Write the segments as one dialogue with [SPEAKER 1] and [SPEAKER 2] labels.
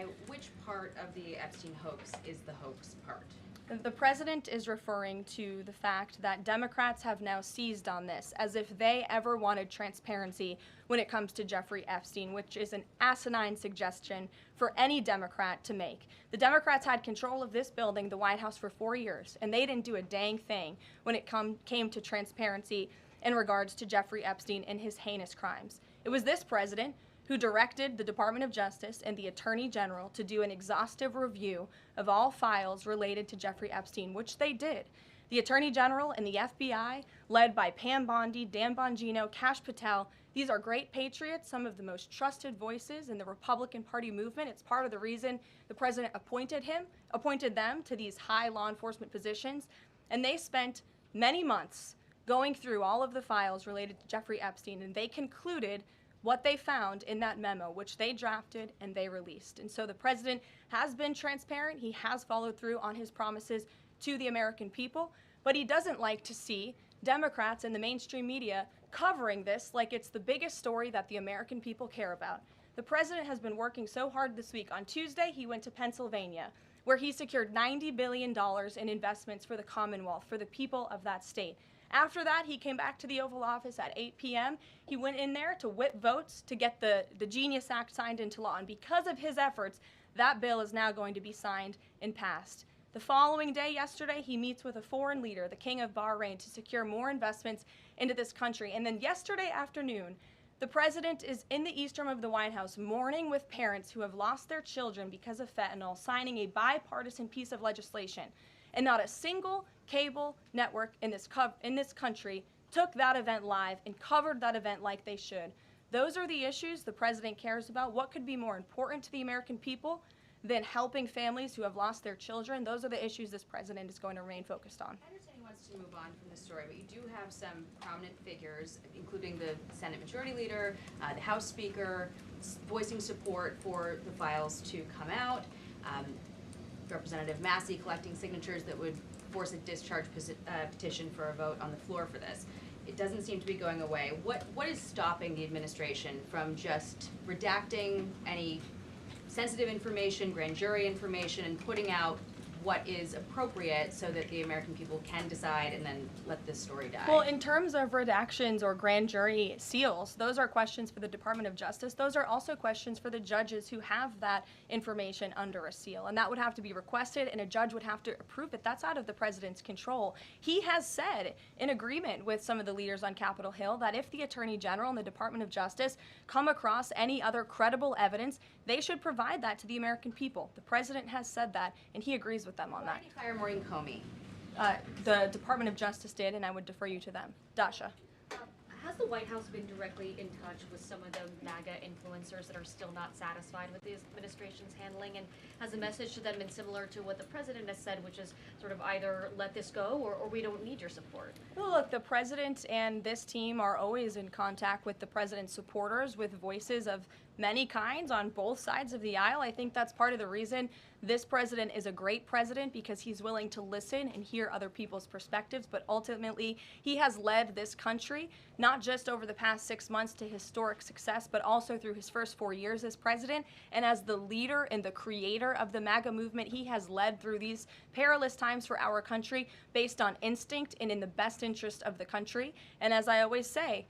[SPEAKER 1] clarify which part of the Epstein hoax is the hoax part?
[SPEAKER 2] The president is referring to the fact that Democrats have now seized on this as if they ever wanted transparency when it comes to Jeffrey Epstein, which is an asinine suggestion for any Democrat to make. The Democrats had control of this building, the White House, for 4 years, and they didn't do a dang thing when it came to transparency in regards to Jeffrey Epstein and his heinous crimes. It was this president who directed the Department of Justice and the Attorney General to do an exhaustive review of all files related to Jeffrey Epstein, which they did. The Attorney General and the FBI, led by Pam Bondi, Dan Bongino, Kash Patel, these are great patriots, some of the most trusted voices in the Republican Party movement. It's part of the reason the president appointed them to these high law enforcement positions, and they spent many months going through all of the files related to Jeffrey Epstein, and they concluded what they found in that memo, which they drafted and they released. And so the president has been transparent. He has followed through on his promises to the American people, but he doesn't like to see Democrats and the mainstream media covering this like it's the biggest story that the American people care about. The president has been working so hard this week. On Tuesday, he went to Pennsylvania, where he secured $90 billion in investments for the Commonwealth, for the people of that state. After that, he came back to the Oval Office at 8 p.m. He went in there to whip votes to get the Genius Act signed into law. And because of his efforts, that bill is now going to be signed and passed. The following day, yesterday, he meets with a foreign leader, the King of Bahrain, to secure more investments into this country. And then yesterday afternoon, the president is in the East Room of the White House mourning with parents who have lost their children because of fentanyl, signing a bipartisan piece of legislation. And not a single cable network in this country took that event live and covered that event like they should. Those are the issues the president cares about. What could be more important to the American people than helping families who have lost their children? Those are the issues this president is going to remain focused on.
[SPEAKER 1] I understand he wants to move on from this story, but you do have some prominent figures, including the Senate Majority Leader, the House Speaker, voicing support for the files to come out. Representative Massey collecting signatures that would force a discharge petition for a vote on the floor for this. It doesn't seem to be going away. What is stopping the administration from just redacting any sensitive information, grand jury information, and putting out what is appropriate so that the American people can decide and then let this story die?
[SPEAKER 2] Well, in terms of redactions or grand jury seals, those are questions for the Department of Justice. Those are also questions for the judges who have that information under a seal. And that would have to be requested, and a judge would have to approve it. That's out of the president's control. He has said, in agreement with some of the leaders on Capitol Hill, that if the Attorney General and the Department of Justice come across any other credible evidence, they should provide that to the American people. The president has said that, and he agrees with them on that.
[SPEAKER 1] Why did he fire Maureen Comey?
[SPEAKER 2] The Department of Justice did, and I would defer you to them. Dasha.
[SPEAKER 3] Has the White House been directly in touch with some of the MAGA influencers that are still not satisfied with the administration's handling? And has the message to them been similar to what the president has said, which is sort of either let this go or we don't need your support?
[SPEAKER 2] Well, look, the president and this team are always in contact with the president's supporters, with voices of many kinds on both sides of the aisle. I think that's part of the reason this president is a great president, because he's willing to listen and hear other people's perspectives. But ultimately, he has led this country, not just over the past 6 months to historic success, but also through his first 4 years as president. And as the leader and the creator of the MAGA movement, he has led through these perilous times for our country based on instinct and in the best interest of the country. And as I always say,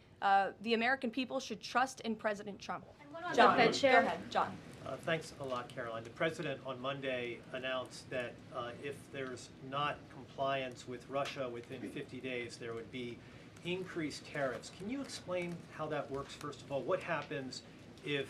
[SPEAKER 2] the American people should trust in President Trump.
[SPEAKER 3] John, go
[SPEAKER 2] ahead, John.
[SPEAKER 4] Thanks a lot, Caroline. The president on Monday announced that if there's not compliance with Russia within 50 days, there would be increased tariffs. Can you explain how that works, first of all? What happens if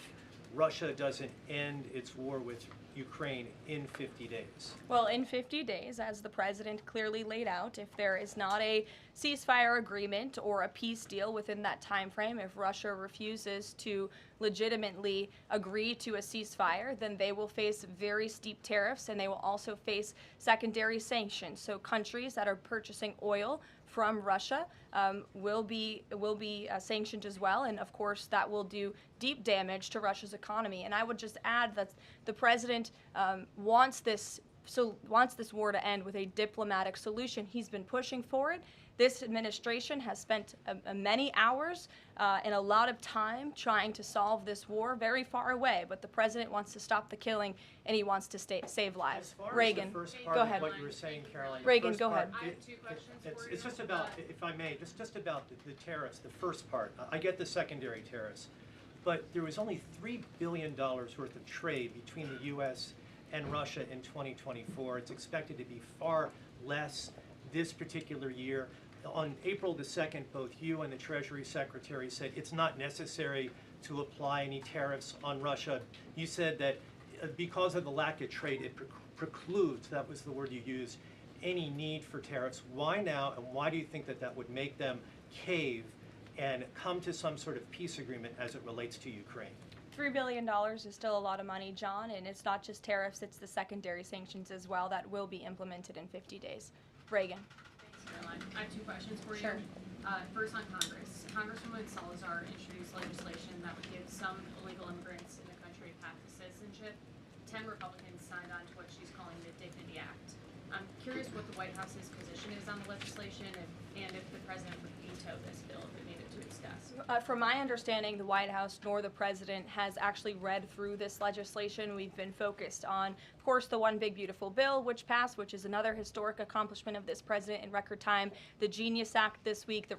[SPEAKER 4] Russia doesn't end its war with Ukraine in 50 days?
[SPEAKER 2] Well, in 50 days, as the president clearly laid out, if there is not a ceasefire agreement or a peace deal within that time frame, if Russia refuses to legitimately agree to a ceasefire, then they will face very steep tariffs, and they will also face secondary sanctions. So countries that are purchasing oil from Russia will be sanctioned as well, and of course that will do deep damage to Russia's economy. And I would just add that the president wants this war to end with a diplomatic solution. He's been pushing for it. This administration has spent many hours and a lot of time trying to solve this war very far away, but the president wants to stop the killing and he wants to save lives.
[SPEAKER 4] As far
[SPEAKER 2] Reagan,
[SPEAKER 4] as the first part
[SPEAKER 2] go
[SPEAKER 4] of
[SPEAKER 2] ahead.
[SPEAKER 4] what you were saying, Caroline. the
[SPEAKER 2] Reagan,
[SPEAKER 4] first
[SPEAKER 2] go
[SPEAKER 4] part,
[SPEAKER 2] ahead.
[SPEAKER 5] I have two questions for you.
[SPEAKER 4] It's just about, if I may, just about the tariffs, the first part. I get the secondary tariffs, but there was only $3 billion worth of trade between the U.S. and Russia in 2024. It's expected to be far less this particular year. On April the 2nd, both you and the Treasury Secretary said it's not necessary to apply any tariffs on Russia. You said that because of the lack of trade, it precludes, that was the word you used, any need for tariffs. Why now, and why do you think that that would make them cave and come to some sort of peace agreement as it relates to Ukraine?
[SPEAKER 2] $3 billion is still a lot of money, John, and it's not just tariffs, it's the secondary sanctions as well that will be implemented in 50 days. Reagan.
[SPEAKER 5] Thanks, Caroline. I have two questions for
[SPEAKER 2] Sure.
[SPEAKER 5] you. First on Congress. Congresswoman Salazar introduced legislation that would give some illegal immigrants in the country a path to citizenship. 10 Republicans signed on to what she's calling the Dignity Act. I'm curious what the White House's position is on the legislation and if the president would veto this bill if it needed to discuss.
[SPEAKER 2] From my understanding, the White House nor the president has actually read through this legislation. We've been focused on, of course, the One Big Beautiful Bill, which passed, which is another historic accomplishment of this president in record time. The Genius Act this week, the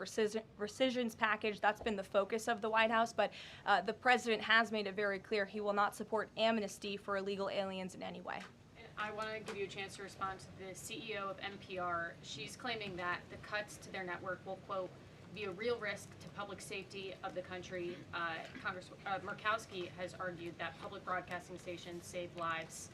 [SPEAKER 2] rescissions package, that's been the focus of the White House. But the president has made it very clear he will not support amnesty for illegal aliens in any way.
[SPEAKER 5] I want to give you a chance to respond to the CEO of NPR. She's claiming that the cuts to their network will, quote, be a real risk to public safety of the country. Murkowski has argued that public broadcasting stations save lives.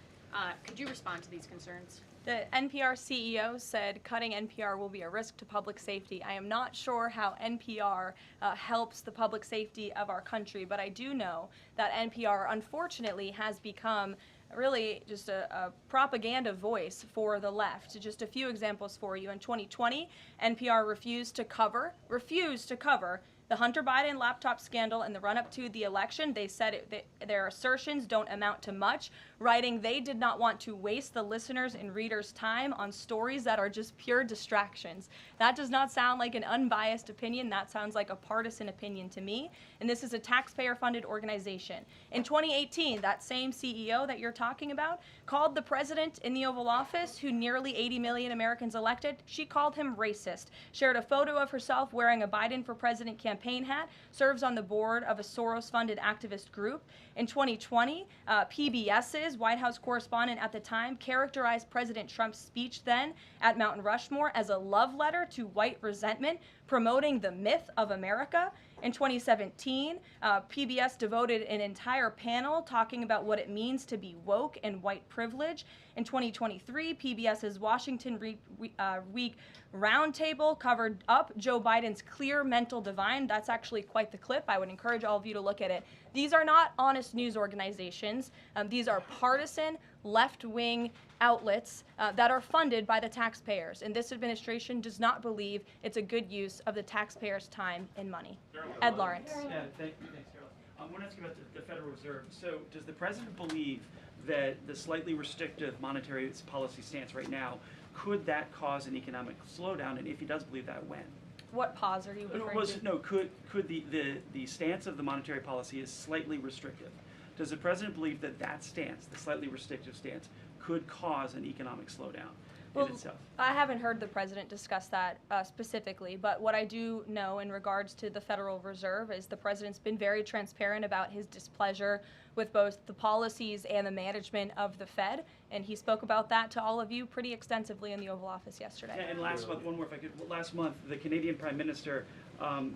[SPEAKER 5] Could you respond to these concerns?
[SPEAKER 2] The NPR CEO said cutting NPR will be a risk to public safety. I am not sure how NPR helps the public safety of our country, but I do know that NPR, unfortunately, has become really just a propaganda voice for the left. Just a few examples for you. In 2020, NPR refused to cover the Hunter Biden laptop scandal in the run-up to the election. They said their assertions don't amount to much, writing they did not want to waste the listeners' and readers' time on stories that are just pure distractions. That does not sound like an unbiased opinion. That sounds like a partisan opinion to me. And this is a taxpayer-funded organization. In 2018, that same CEO that you're talking about called the president in the Oval Office, who nearly 80 million Americans elected, she called him racist, shared a photo of herself wearing a Biden for President campaign hat, serves on the board of a Soros-funded activist group. In 2020, PBS's White House correspondent at the time characterized President Trump's speech then at Mount Rushmore as a love letter to white resentment, promoting the myth of America. In 2017, PBS devoted an entire panel talking about what it means to be woke and white privilege. In 2023, PBS's Washington Week Roundtable covered up Joe Biden's clear mental divide. That's actually quite the clip. I would encourage all of you to look at it. These are not honest news organizations. These are partisan, left-wing outlets that are funded by the taxpayers. And this administration does not believe it's a good use of the taxpayers' time and money. Ed Lawrence.
[SPEAKER 6] Yeah, thanks, Carol. I want to ask you about the Federal Reserve. So does the president believe that the slightly restrictive monetary policy stance right now, could that cause an economic slowdown? And if he does believe that, when?
[SPEAKER 2] What pause are you referring to?
[SPEAKER 6] No, could the stance of the monetary policy is slightly restrictive? Does the president believe that that stance, the slightly restrictive stance, could cause an economic slowdown in itself?
[SPEAKER 2] I haven't heard the president discuss that specifically, but what I do know in regards to the Federal Reserve is the president's been very transparent about his displeasure with both the policies and the management of the Fed, and he spoke about that to all of you pretty extensively in the Oval Office yesterday.
[SPEAKER 6] Yeah, and last month, one more if I could, last month the Canadian Prime Minister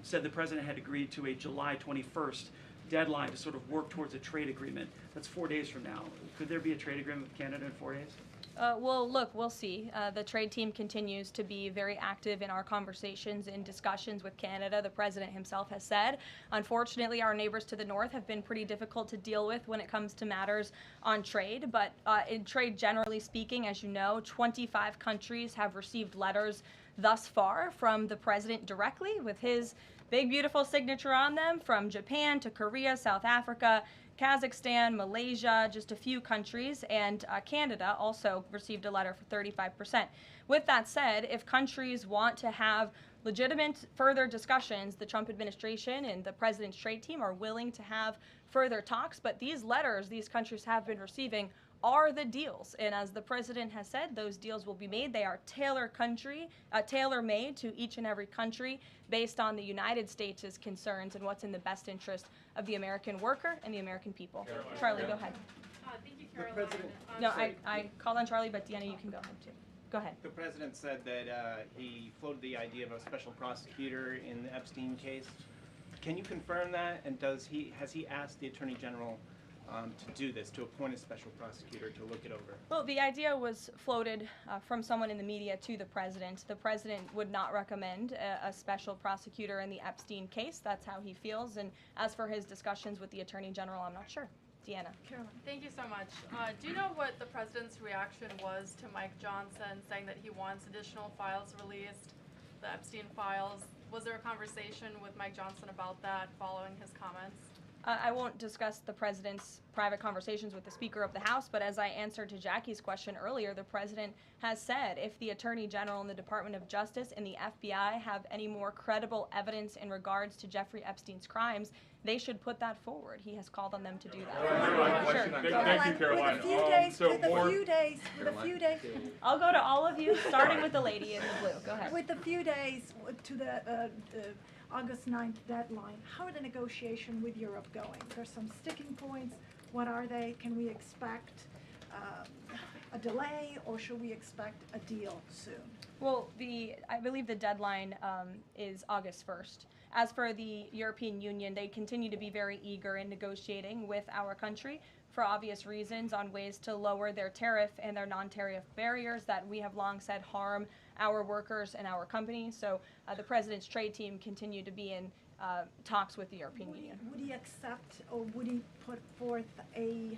[SPEAKER 6] said the president had agreed to a July 21st deadline to sort of work towards a trade agreement. That's 4 days from now. Could there be a trade agreement with Canada in 4 days?
[SPEAKER 2] Well, look, we'll see. The trade team continues to be very active in our conversations and discussions with Canada. The president himself has said, unfortunately, our neighbors to the north have been pretty difficult to deal with when it comes to matters on trade. But in trade, generally speaking, as you know, 25 countries have received letters thus far from the president directly with his big, beautiful signature on them, from Japan to Korea, South Africa, Kazakhstan, Malaysia, just a few countries, and Canada also received a letter for 35%. With that said, if countries want to have legitimate further discussions, the Trump administration and the president's trade team are willing to have further talks. But these letters these countries have been receiving are the deals. And as the president has said, those deals will be made. They are tailor-made to each and every country based on the United States' concerns and what's in the best interest of the American worker and the American people. Charlie, go ahead.
[SPEAKER 5] Thank you,
[SPEAKER 4] The
[SPEAKER 5] Caroline.
[SPEAKER 4] president-
[SPEAKER 2] No, I called on Charlie, but Deanna, you can go ahead too. Go ahead.
[SPEAKER 7] The president said that he floated the idea of a special prosecutor in the Epstein case. Can you confirm that? And has he asked the Attorney General to do this, to appoint a special prosecutor to look it over?
[SPEAKER 2] Well, the idea was floated from someone in the media to the president. The president would not recommend a special prosecutor in the Epstein case. That's how he feels. And as for his discussions with the Attorney General, I'm not sure. Deanna.
[SPEAKER 8] Thank you so much. Do you know what the president's reaction was to Mike Johnson saying that he wants additional files released, the Epstein files? Was there a conversation with Mike Johnson about that following his comments?
[SPEAKER 2] I won't discuss the president's private conversations with the Speaker of the House, but as I answered to Jackie's question earlier, the president has said if the Attorney General and the Department of Justice and the FBI have any more credible evidence in regards to Jeffrey Epstein's crimes, they should put that forward. He has called on them to do that. Sure. Go ahead.
[SPEAKER 9] Thank you, Caroline.
[SPEAKER 10] With a few days,
[SPEAKER 9] So
[SPEAKER 10] with a
[SPEAKER 9] more-
[SPEAKER 10] few days, with a few days,
[SPEAKER 2] I'll go to all of you, starting with the lady in the blue. Go ahead.
[SPEAKER 10] with a few days to the August 9th deadline, how are the negotiations with Europe going? There's some sticking points. What are they? Can we expect a delay, or should we expect a deal soon?
[SPEAKER 2] Well, I believe the deadline is August 1st. As for the European Union, they continue to be very eager in negotiating with our country for obvious reasons on ways to lower their tariff and their non-tariff barriers that we have long said harm our workers and our companies. So the president's trade team continue to be in talks with the European Union.
[SPEAKER 10] Would he accept, or would he put forth a